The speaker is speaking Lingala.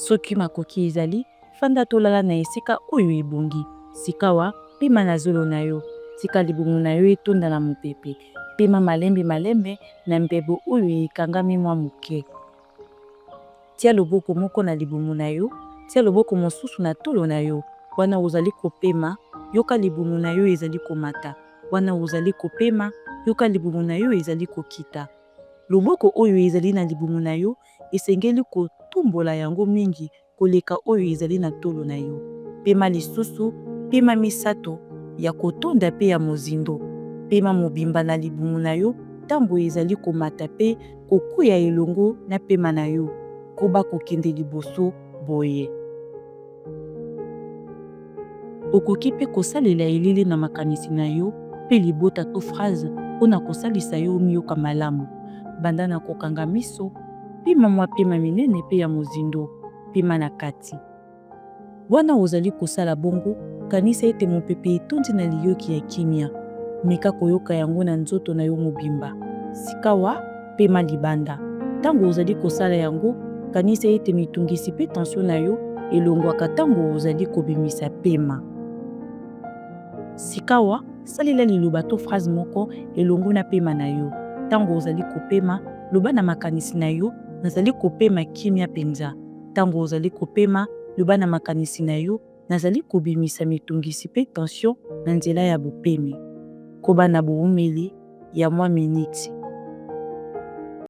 Soki makoki ezali, fanda tolala na esika oyo ebongi. Sikawa, pema na zolo na yo. Tika libumu na yo etonda na mopepe. Pema malembe na mbebo oyo ekangami mwa moke. Tia loboko moko na libumu na yo. Tia loboko mosusu na tolo na yo. Wana ozali kopema, yoka libumu na yo ezali komata. Wana ozali kopema, yoka libumu na yo ezali kokita. Loboko oyo ezali na libumu na yo esengeli kotumbola yango mingi koleka oyo ezali na tolo na yo. Pema lisusu, pema misato ya kotonda pe ya mozindo. Pema mobimba na libumu na yo ntango ezali komata pe kokuya elongo na pema na yo. Koba kokende liboso boye. Okoki pe kosalela elili na makanisi na yo pe libota to phrase mpona kosalisa yo miyoka malamu. Banda na kokanga miso, pema mwa pema minene pe ya mozindo, pema na kati. Wana ozali kosala bongo, kanisa ete mopepe etondi na liyoki ya kimia. Meka koyoka yango na nzoto na yo mobimba. Sikawa, pema libanda. Tango ozali kosala yango, kanisa ete mitungisi pe tension na yo elongwaka tango ozali kobimisa pema. Sikawa, salela liloba to phrase moko elongo na pema na yo. Tango ozali kopema, loba na makanisi na yo, nazali kopema kimia penza. Tango ozali kopema, loba na makanisi na yo, nazali kobimisa mitungisi pe tension na nzela ya bopemi. Koba na boumeli ya mwa miniti.